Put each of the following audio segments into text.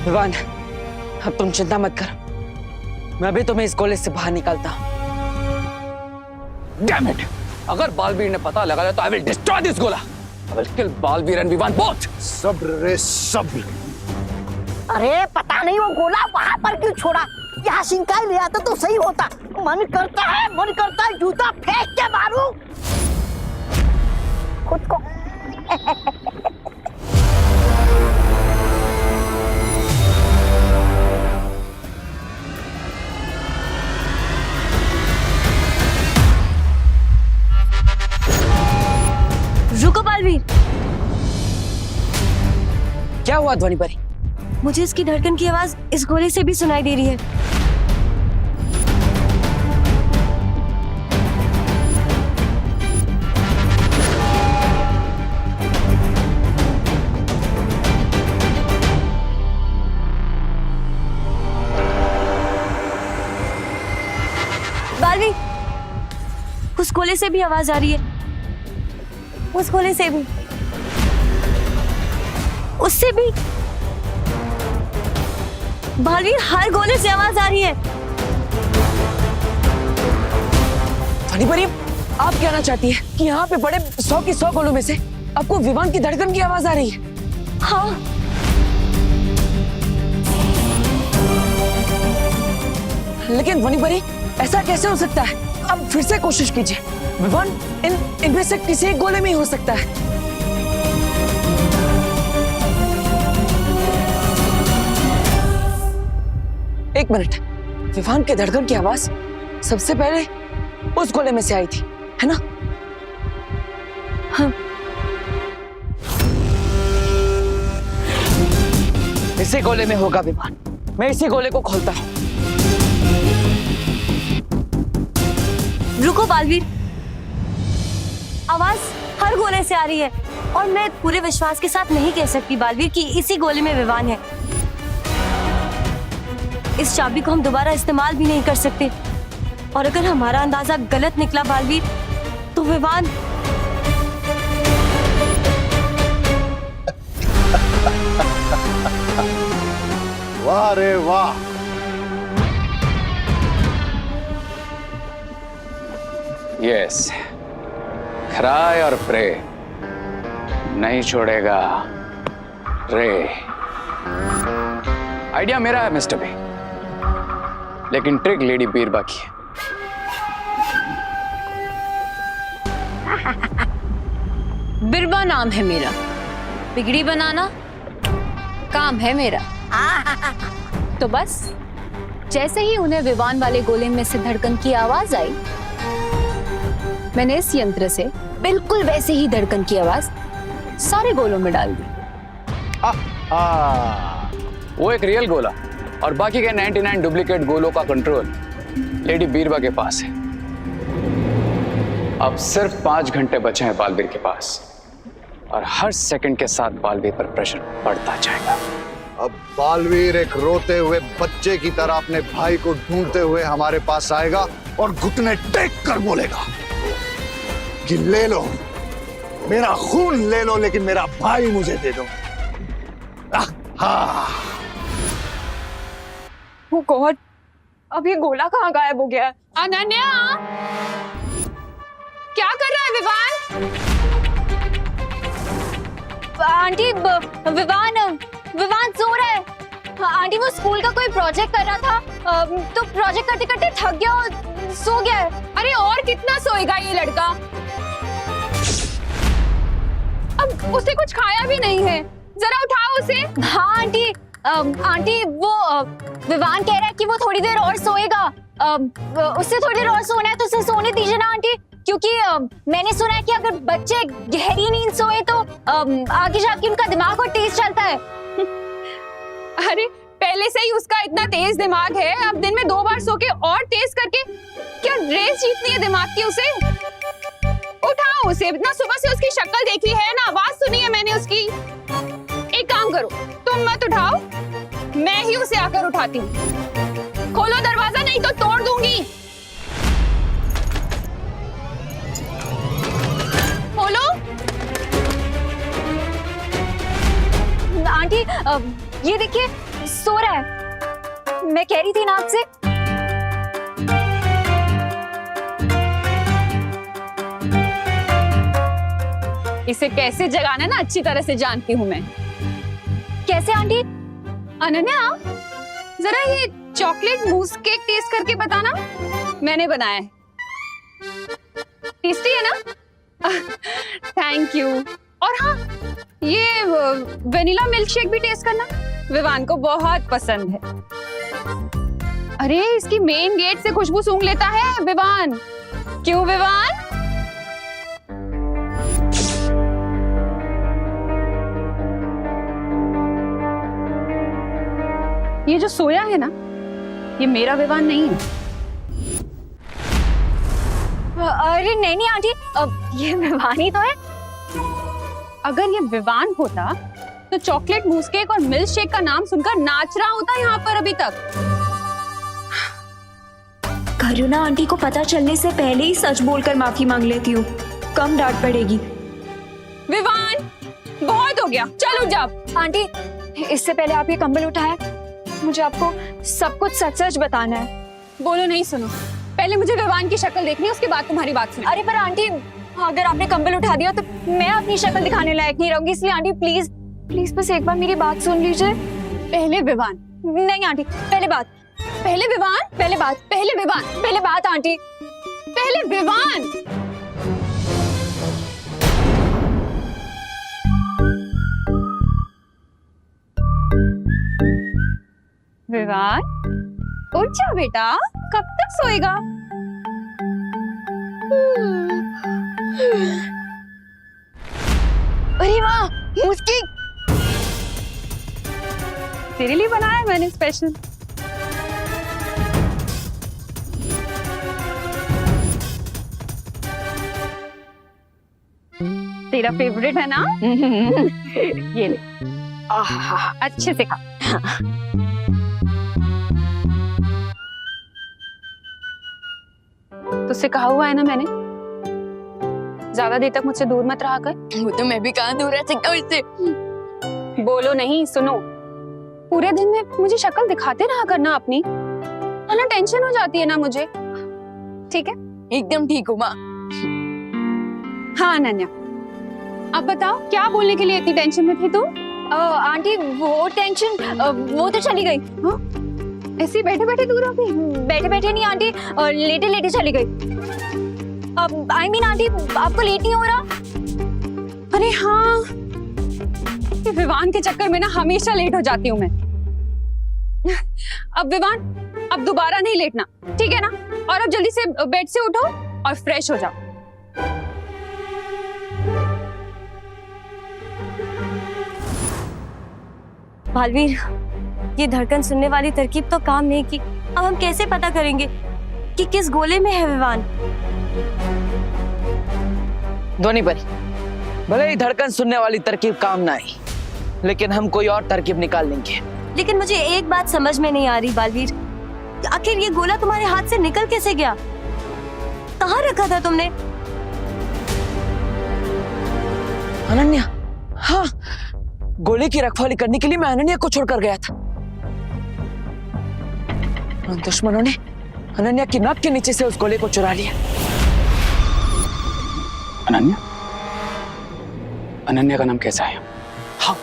विवान, अब तुम चिंता मत कर, मैं अभी तुम्हें इस कॉलेज से बाहर निकालता हूँ। Damn it! अगर बालवीर ने पता लगाया तो I will destroy this गोला। I will kill Baalveer and Vivaan both। सब्र रे सब्र। अरे पता नहीं वो गोला वहां पर क्यों छोड़ा, यहाँ सिंकाई ले आता तो सही होता। मन करता है जूता फेंक के मारूं खुद को। रुको बालवीर। क्या हुआ ध्वनि परी? मुझे इसकी धड़कन की आवाज इस गोले से भी सुनाई दे रही है। बालवीर, उस गोले से भी आवाज आ रही है, उस गोले से भी, उससे भी। बालवीर, हर गोले से आवाज आ रही है। ध्वनि परी, आप कहना चाहती है कि यहाँ पे बड़े 100 की 100 गोलों में से आपको विवान की धड़कन की आवाज आ रही है? हाँ। लेकिन ध्वनि परी, ऐसा कैसे हो सकता है? अब फिर से कोशिश कीजिए। विवान इनमें से किसी एक गोले में ही हो सकता है। एक मिनट, विवान के धड़कन की आवाज सबसे पहले उस गोले में से आई थी, है ना? हाँ। इसी गोले में होगा विवान। मैं इसी गोले को खोलता हूँ। रुको बालवीर, आवाज हर गोले से आ रही है और मैं पूरे विश्वास के साथ नहीं कह सकती बालवीर कि इसी गोले में विवान है। इस चाबी को हम दोबारा इस्तेमाल भी नहीं कर सकते और अगर हमारा अंदाजा गलत निकला बालवीर तो विवान। वाह रे वाह। यस, क्राई और प्रे नहीं छोड़ेगा रे। आइडिया मेरा है मिस्टर बी, लेकिन ट्रिक लेडी बीरबा की है। बिरबा नाम है मेरा, बिगड़ी बनाना काम है मेरा। तो बस जैसे ही उन्हें विवान वाले गोले में से धड़कन की आवाज आई, मैंने इस यंत्र से बिल्कुल वैसे ही धड़कन की आवाज सारे गोलों में डाल दी। वो एक रियल गोला और बाकी के 99 डुप्लीकेट गोलों का कंट्रोल लेडी बीरबा के पास है। अब सिर्फ 5 घंटे बचे हैं बालवीर के पास और हर सेकंड के साथ बालवीर पर प्रेशर बढ़ता जाएगा। अब बालवीर एक रोते हुए बच्चे की तरह अपने भाई को ढूंढते हुए हमारे पास आएगा और घुटने टेक कर बोलेगा कि ले लो मेरा खून, ले लो, लेकिन मेरा भाई मुझे दे दो। Oh God, अब ये गोला कहाँ गायब हो गया? अनन्या, क्या कर रहा है विवान? आंटी, विवान सो रहा है। आंटी, वो स्कूल का कोई प्रोजेक्ट कर रहा था तो प्रोजेक्ट करते करते थक गया और सो गया है। अरे और कितना सोएगा ये लड़का? अब उसे कुछ खाया भी नहीं है, जरा उठाओ उसे। हाँ आंटी, आंटी वो विवान कह रहा है कि वो थोड़ी देर और सोएगा। उससे थोड़ी देर और सोना है तो उसे सोने दीजिए ना आंटी, क्योंकि मैंने सुना है कि अगर बच्चे गहरी नींद सोए तो आगे जाके उनका दिमाग और तेज चलता है। अरे पहले से ही उसका इतना तेज दिमाग है, अब दिन में 2 बार सो के और तेज करके क्या रेस जीतनी है दिमाग की उसे? उठाओ उसे, इतना सुबह से उसकी शक्ल देखी है ना, आवाज सुनी है मैंने उसकी। एक काम करो, तुम मत उठाओ, मैं ही उसे आकर उठाती हूँ। खोलो दरवाजा, नहीं तो तोड़ दूंगी। खोलो। आंटी, ये देखिए, सो रहा है। मैं कह रही थी ना आपसे। इसे कैसे जगाना ना अच्छी तरह से जानती हूँ मैं। कैसे आंटी? अनन्या, जरा ये चॉकलेट मूस केक टेस्ट करके बताना। मैंने बनाया है। टेस्टी है ना? Thank you. और हाँ, ये वेनिला मिल्क शेक भी टेस्ट करना, विवान को बहुत पसंद है। अरे इसकी मेन गेट से खुशबू सूंघ लेता है विवान। क्यों विवान? ये जो सोया है ना, ये मेरा विवान नहीं है। अरे नहीं नहीं आंटी, ये विवान ही तो है। अगर ये विवान होता तो चॉकलेट मूस केक और मिल्क शेक का नाम सुनकर नाच रहा होता यहाँ पर अभी तक। करुणा आंटी को पता चलने से पहले ही सच बोलकर माफी मांग लेती हूँ, कम डांट पड़ेगी। विवान, बहुत हो गया, चल उठ जा। आंटी, इससे पहले आप ये कंबल उठाया, मुझे आपको सब कुछ सच सच बताना है। बोलो नहीं, सुनो, पहले मुझे विवान की शक्ल देखनी है, उसके बाद तुम्हारी बात सुनो। अरे पर आंटी, अगर आपने कंबल उठा दिया तो मैं अपनी शक्ल दिखाने लायक नहीं रहूंगी, इसलिए आंटी प्लीज प्लीज बस एक बार मेरी बात सुन लीजिए। पहले विवान। नहीं आंटी, पहले बात। पहले विवान। पहले बात। पहले विवान। पहले बात आंटी। पहले विवान। विवान, उठ जा बेटा, कब तक सोएगा? अरे वाह, मुस्की। तेरे लिए बनाया है मैंने स्पेशल। तेरा फेवरेट है ना? ये ले। आहा, अच्छे से खा। तुझसे कहा हुआ है ना मैंने, ज्यादा देर तक मुझसे दूर मत रहा कर। वो तो मैं भी कहाँ दूर रह सकता हूँ इससे। बोलो नहीं, सुनो, पूरे दिन में मुझे शक्ल दिखाते रहा करना अपनी, वरना टेंशन हो जाती है ना मुझे। ठीक है? एकदम ठीक हूँ माँ। हाँ अनन्या, अब बताओ, क्या बोलने के लिए इतनी टेंशन में थी तुम? आंटी वो टेंशन वो तो चली गई। हाँ? ऐसे बैठे बैठे दूर हो गई? बैठे बैठे नहीं आंटी, लेटे लेटे चली गई। अब आई मीन आंटी, आपको लेट नहीं हो रहा? अरे हाँ, ये विवान के चक्कर में ना हमेशा लेट हो जाती हूँ मैं। अब विवान, अब दोबारा नहीं लेटना, ठीक है ना? और अब जल्दी से बेड से उठो और फ्रेश हो जाओ। बालवीर, ये धड़कन सुनने वाली तरकीब तो काम नहीं की। अब हम कैसे पता करेंगे कि किस गोले में है विवान? ध्वनि परी, भले ही धड़कन सुनने वाली तरकीब काम ना आई, लेकिन हम कोई और तरकीब निकाल लेंगे। लेकिन मुझे एक बात समझ में नहीं आ रही बालवीर, आखिर ये गोला तुम्हारे हाथ से निकल कैसे गया? कहाँ रखा था तुमने? अनन्या, हाँ, गोले की रखवाली करने के लिए मैं अनन्या को छोड़कर गया था। उन दुश्मनों ने अनन्या की नाक के नीचे से उस गोले को चुरा लिया। अनन्या? अनन्या का नाम कैसा है? हाँ,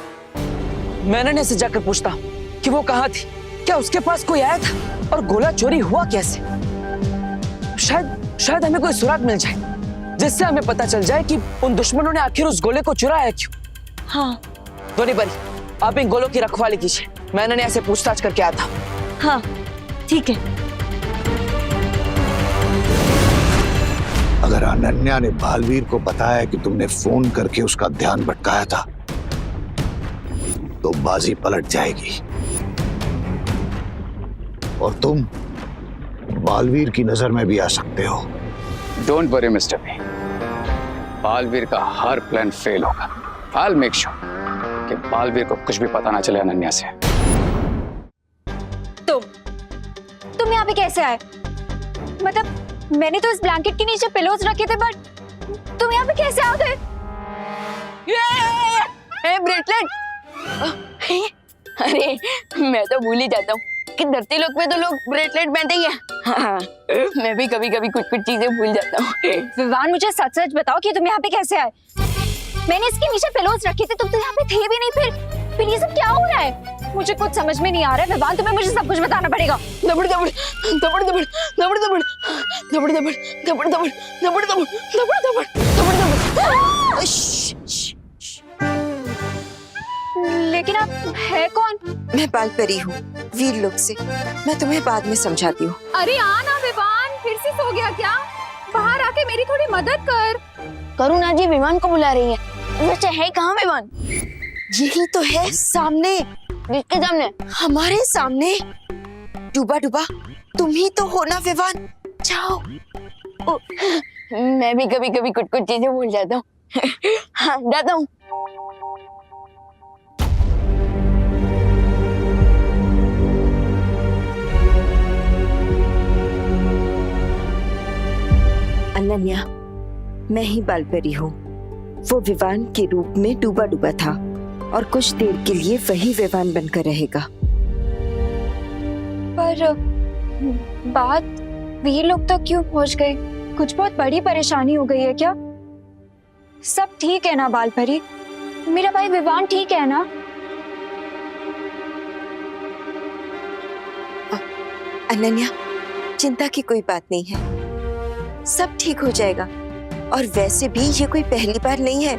मैं अनन्या से जाकर पूछता हूँ कि वो कहाँ थी, क्या उसके पास कोई आया था और गोला चोरी हुआ कैसे? शायद हमें कोई सुराग मिल जाए, जिससे हमें पता चल जाए कि उन दुश्मनों ने आखिर उस गोले को चुराया क्यों। हाँ ध्वनि परी, आप इन गोलों की रखवाली कीजिए, मैं अनन्या से पूछताछ करके आता हूँ। हाँ ठीक है। अगर अनन्या ने बालवीर को बताया कि तुमने फोन करके उसका ध्यान भटकाया था, तो बाजी पलट जाएगी और तुम बालवीर की नजर में भी आ सकते हो। Don't worry mister B, Baalveer का हर प्लान फेल होगा। I'll make sure कि बालवीर को कुछ भी पता ना चले अनन्या से। तुम यहाँ पे कैसे आए? मतलब मैंने तो इस ब्लैंकेट के नीचे पिलोज रखे थे, बट तुम यहाँ पे कैसे आ गए? ब्रेसलेट! अरे मैं तो भूल ही जाता हूँ कि धरती लोक में तो लोग ब्रेसलेट पहनते ही है। हाँ, मैं भी कभी कभी कुछ कुछ चीजें भूल जाता हूँ। विवान मुझे सच सच बताओ कि तुम यहाँ पे कैसे आए? मैंने इसके नीचे पिलोज रखे थे, तुम तो यहाँ पे थे भी नहीं। फिर ये सब क्या हो रहा है? मुझे कुछ समझ में नहीं आ रहा है विवान, तुम्हें मुझे सब कुछ बताना पड़ेगा। दबड़ दबड़ दबड़ दबड़ दबड़ दबड़ दबड़ दबड़ दबड़ दबड़ दबड़ दबड़ दबड़ दबड़ दबड़ दबड़। लेकिन आप है कौन? मैं बालपरी हूँ, वीर लोक से। मैं तुम्हें बाद में समझाती हूँ। अरे आना विवान, फिर से सो गया क्या? बाहर आके मेरी थोड़ी मदद कर। करुणा जी विमान को बुला रही है। वैसे है कहाँ विमान? यही तो है, सामने। किसके सामने? हमारे सामने। डूबा डूबा तुम ही तो हो ना विवान? जाओ। मैं भी कभी कभी कुछ कुछ चीजें भूल जाता हूँ। हाँ, जाता हूँ। अनन्या, मैं ही बालपरी हूँ। वो विवान के रूप में डूबा डूबा था और कुछ देर के लिए वही विवान बनकर रहेगा। पर बात वीर लोग तक क्यों पहुंच गए? कुछ बहुत बड़ी परेशानी हो गई है क्या? सब ठीक है ना बालपरी? मेरा भाई विवान ठीक है ना? अनन्या, चिंता की कोई बात नहीं है, सब ठीक हो जाएगा। और वैसे भी ये कोई पहली बार नहीं है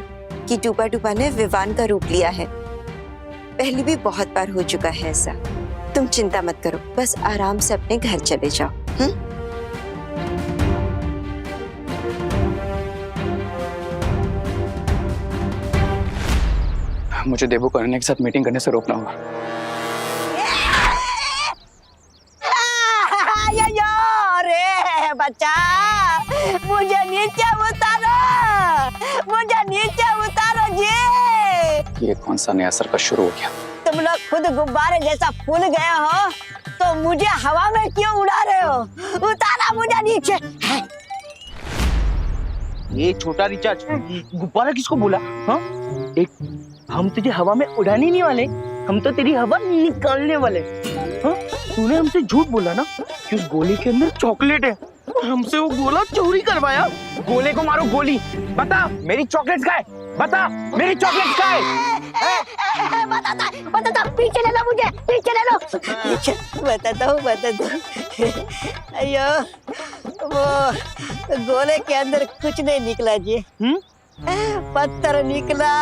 कि डूबा डूबा ने विवान का रूप लिया है। पहले भी बहुत बार हो चुका है ऐसा। तुम चिंता मत करो, बस आराम से अपने घर चले जाओ। मुझे देबू को अनन्या के साथ मीटिंग करने से रोकना होगा। अरे बच्चा, मुझे नीचे उतारो, मुझे नीचे उतारो जी। ये कौन सा नया सर्कस शुरू हो गया? तुम लोग खुद गुब्बारे जैसा फूल गए हो तो मुझे हवा में क्यों उड़ा रहे हो? उतारा मुझे नीचे। ये छोटा रिचार्ज, गुब्बारा किसको बोला? हाँ, एक हम तुझे हवा में उड़ाने नहीं वाले, हम तो तेरी हवा निकालने वाले। हाँ, तूने हमसे झूठ बोला ना कि उस गोले के अंदर चॉकलेट है और हमसे वो गोला चोरी करवाया। गोले को मारो गोली। बता मेरी चॉकलेट का है, बता मेरी चॉकलेट का है। बताता, पीछे ले लो मुझे, पीछे ले लो। बताता हूँ। अयो, वो गोले के अंदर कुछ नहीं निकला जी। पत्थर निकला,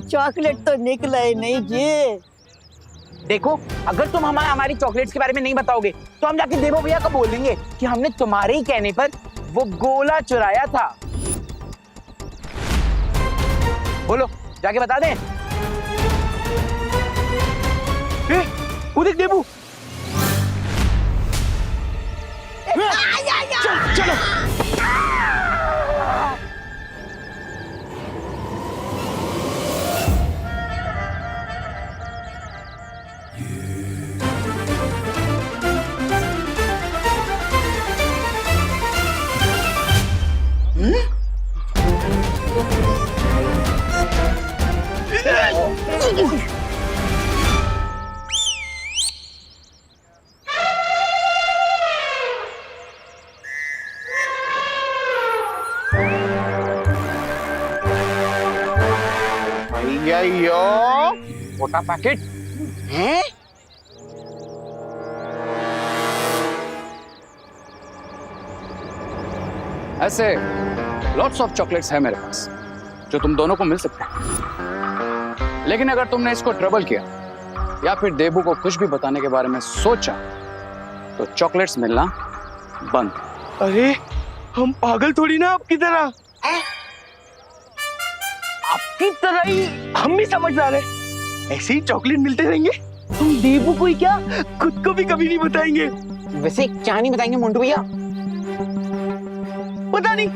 चॉकलेट तो निकला ही नहीं जी। देखो, अगर तुम हमारी चॉकलेट्स के बारे में नहीं बताओगे तो हम जाके देवो भैया को बोल देंगे कि हमने तुम्हारे ही कहने पर वो गोला चुराया था। बोलो, जाके बता दें। वो देख देवू। चलो। मोटा पैकेट है। ऐसे लॉट्स ऑफ चॉकलेट्स है मेरे पास जो तुम दोनों को मिल सकते हैं, लेकिन अगर तुमने इसको ट्रबल किया या फिर देबू को कुछ भी बताने के बारे में सोचा तो चॉकलेट्स मिलना बंद। अरे हम पागल थोड़ी ना आपकी तरह। आपकी तरह ही हम भी समझदार हैं। ऐसे ही चॉकलेट मिलते रहेंगे। हम देबू को ही क्या, खुद को भी कभी नहीं बताएंगे। वैसे क्या नहीं बताएंगे मोंटू भैया? पता नहीं,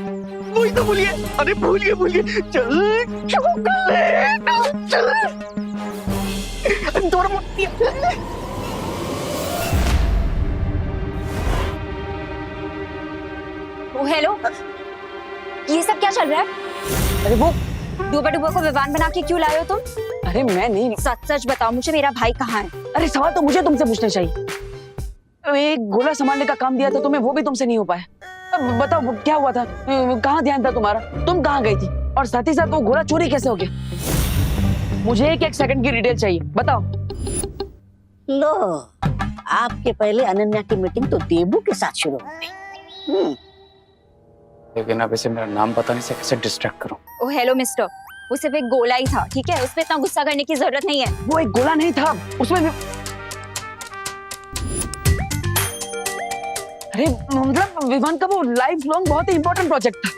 वही तो भूलिए। अरे भूलिए। चल चॉकलेट, चल दौड़ मोटी। हेलो, ये सब क्या चल रहा है? अरे वो डूबा डूबा को विवान बना के क्यों लाए हो तुम? अरे मैं नहीं। सच सच बताओ मुझे, मेरा भाई कहाँ है? अरे सवाल तो मुझे तुमसे पूछना चाहिए। एक गोला संभालने का काम दिया था तुम्हें, वो भी तुमसे नहीं हो पाया। अब बताओ वो क्या हुआ था, कहाँ ध्यान था तुम्हारा, तुम कहाँ गई थी, और साथ ही साथ वो गोला चोरी कैसे हो गया? मुझे एक सेकंड की डिटेल चाहिए, बताओ। लो, आपके पहले अनन्या की मीटिंग तो देबू के साथ शुरू हो गई। लेकिन अब इसे मेरा नाम पता नहीं से कैसे डिस्ट्रैक्ट करूं। ओ हेलो मिस्टर, वो सिर्फ एक गोला ही था, ठीक है? उसमें इतना गुस्सा करने की जरूरत नहीं है। वो एक गोला नहीं था, उसमें भी... अरे मतलब विवान का वो लाइफ लॉन्ग बहुत ही इंपॉर्टेंट प्रोजेक्ट था।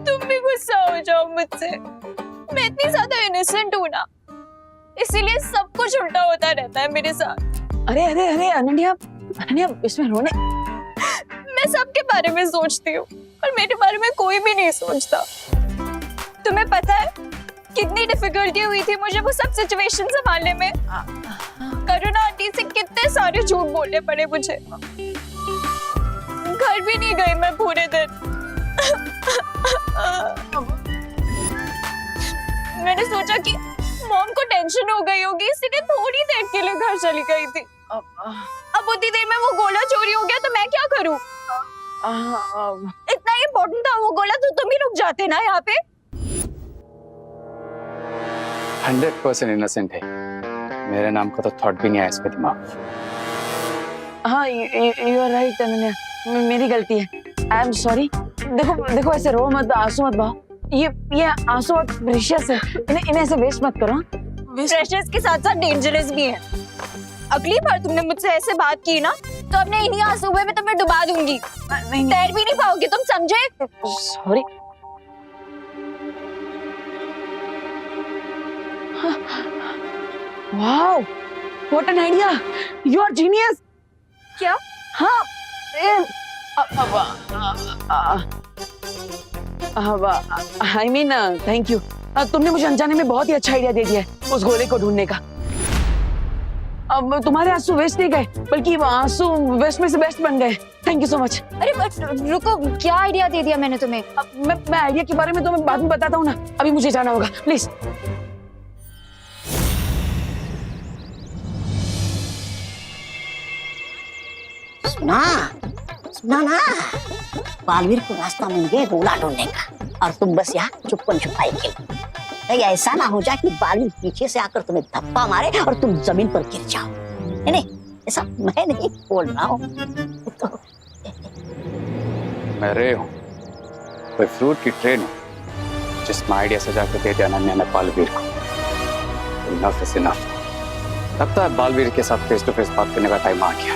तुम भी गुस्सा हो जाओ मुझसे, मैं इतनी ज्यादा इनोसेंट हूँ ना, इसीलिए सब कुछ उल्टा होता रहता है मेरे साथ। अरे अरे अरे अनन्या, अनन्या इसमें रोने... मैं सबके बारे में सोचती हूँ और मेरे बारे में कोई भी नहीं सोचता। तुम्हें पता है कितनी डिफिकल्टी हुई थी मुझे वो सब सिचुएशन संभालने में। करुणा आंटी से कितने सारे झूठ बोलने पड़े मुझे। घर भी नहीं गई मैं पूरे दिन। मैंने सोचा कि मॉम को टेंशन हो गई होगी, इसलिए थोड़ी देर के लिए घर चली गई थी। अब उतनी देर में वो गोला चोरी हो गया तो मैं क्या करूं? इतना इम्पोर्टेंट था वो गोला तो तुम ही रुक जाते ना यहाँ पे। 100% इनोसेंट है, मेरे नाम का तो थॉट भी नहीं आया इसके दिमाग। हाँ यू आर राइट अनन्या, मेरी गलती है, आई एम सॉरी। देखो देखो ऐसे रो मत, आंसू मत बहाओ, ये आंसू बहुत प्रेशियस है, इन्हें ऐसे वेस्ट मत करो। प्रेशियस के साथ साथ डेंजरस भी है। अगली बार तुमने मुझसे ऐसे बात की ना तो अपने इन्हीं आंसू में तुम्हें डुबा दूंगी, तैर भी नहीं पाओगे तुम, समझे? Sorry. Wow, what an idea, you are genius. क्या? हाँ, आई मीन थैंक यू, तुमने मुझे अनजाने में बहुत ही अच्छा आइडिया दे दिया है उस गोले को ढूंढने का। अब तुम्हारे आंसू वेस्ट नहीं गए, बल्कि आंसू वेस्ट में से बेस्ट बन गए। Thank you so much. अरे बट रुको, क्या आइडिया दे दिया मैंने तुम्हें? मैं आइडिया के बारे में तुम्हें बाद में बताता हूँ ना, अभी मुझे जाना होगा, प्लीज। सुना सुना ना, बालवीर को रास्ता मिल गया गोला ढूंढने का, और तुम बस यहाँ चुप्पन छुपाई के। कहीं ऐसा ना हो जाए कि बालवीर पीछे से आकर तुम्हें धप्पा मारे और तुम जमीन पर गिर जाओ। नहीं, ऐसा मैं नहीं बोल रहा हूँ। मैं रे हूँ, कोई फ्रूट की ट्रेन हूँ जिसमें आइडिया सजा के दे दिया अनन्या ने बालवीर को। Enough is enough. लगता है बालवीर के साथ फेस टू फेस बात करने का टाइम आ गया।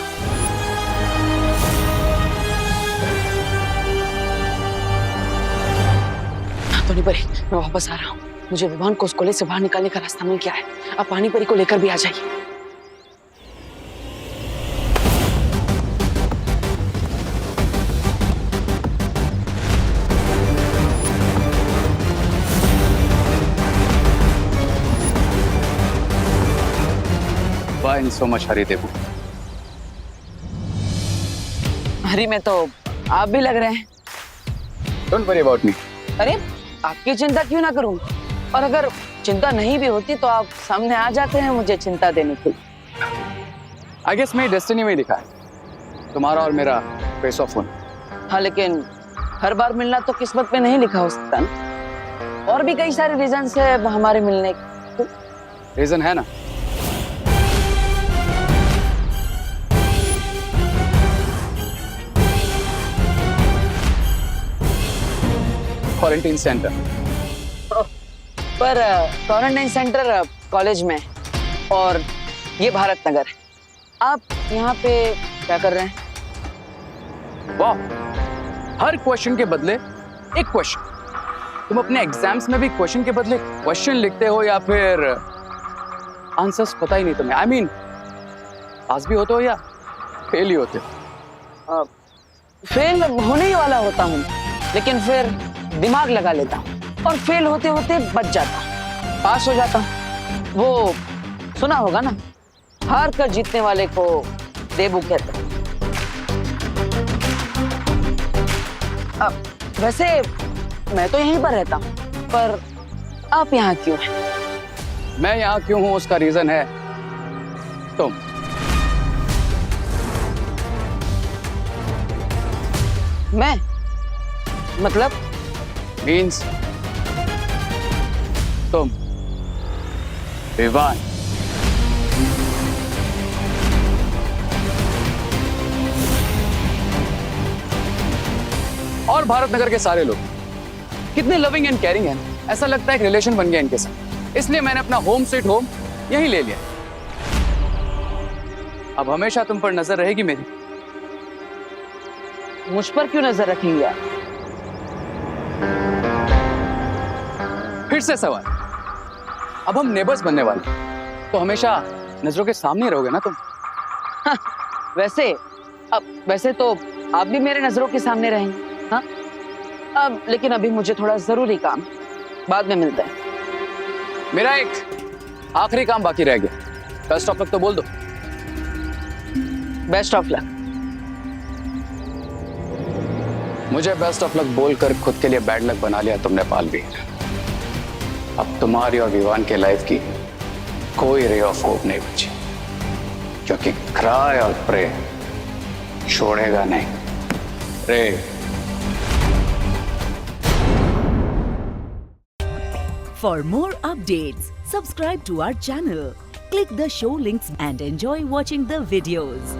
पानीपरी, मैं वापस आ रहा हूँ। मुझे विवान को उस कॉलेज से बाहर निकालने का रास्ता मिल गया है। अब पानीपरी को लेकर भी आ जाइए। Why so much hurry, देबू? हरी में तो आप भी लग रहे हैं। Don't worry about me. अरे आपकी चिंता क्यों ना करूं, और अगर चिंता नहीं भी होती तो आप सामने आ जाते हैं मुझे चिंता देने के लिए। I guess मेरी डेस्टिनी में लिखा है तुम्हारा और मेरा फेस ऑफ होना। हाँ, लेकिन हर बार मिलना तो किस्मत में नहीं लिखा हो सकता ना। और भी कई सारे रीजन है हमारे मिलने के। रीजन है ना? Quarantine centre. पर क्वारंटाइन सेंटर कॉलेज में, और ये भारत नगर है। आप यहाँ पे क्या कर रहे हैं? वाह, हर क्वेश्चन के बदले एक क्वेश्चन। तुम अपने एग्जाम्स में भी क्वेश्चन के बदले क्वेश्चन लिखते हो या फिर आंसर्स पता ही नहीं तुम्हें? आई मीन पास भी होते हो या फेल ही होते हो? फेल होने ही वाला होता हूँ, लेकिन फिर दिमाग लगा लेता हूँ और फेल होते होते बच जाता हूँ, पास हो जाता हूँ। वो सुना होगा ना, हार कर जीतने वाले को देबू कहते हैं। अब वैसे मैं तो यहीं पर रहता हूँ, पर आप यहाँ क्यों हैं? मैं यहाँ क्यों हूँ उसका रीजन है तुम। मैं मतलब मीन्स तुम विवान। और भारत नगर के सारे लोग कितने लविंग एंड केयरिंग हैं, ऐसा लगता है एक रिलेशन बन गया इनके साथ, इसलिए मैंने अपना होम स्वीट होम यहीं ले लिया। अब हमेशा तुम पर नजर रहेगी मेरी। मुझ पर क्यों नजर रखेंगे आप? फिर से सवाल, अब हम नेबर्स बनने वाले हैं, तो हमेशा नजरों के सामने रहोगे ना तुम। वैसे तो आप भी मेरे नजरों के सामने रहेंगे। हाँ, अब लेकिन अभी मुझे थोड़ा जरूरी काम है, बाद में मिलता है। मेरा एक आखिरी काम बाकी रह गया। बेस्ट ऑफ लक तो बोल दो। Best of luck. मुझे बेस्ट ऑफ लक बोलकर खुद के लिए बैड लक बना लिया तुमने पालवी। अब तुम्हारी और विवान के लाइफ की कोई रे ऑफ होप नहीं बची, क्योंकि क्राई और प्रे छोड़ेगा नहीं रे। For more updates, subscribe to our channel, click the show links and enjoy watching the videos.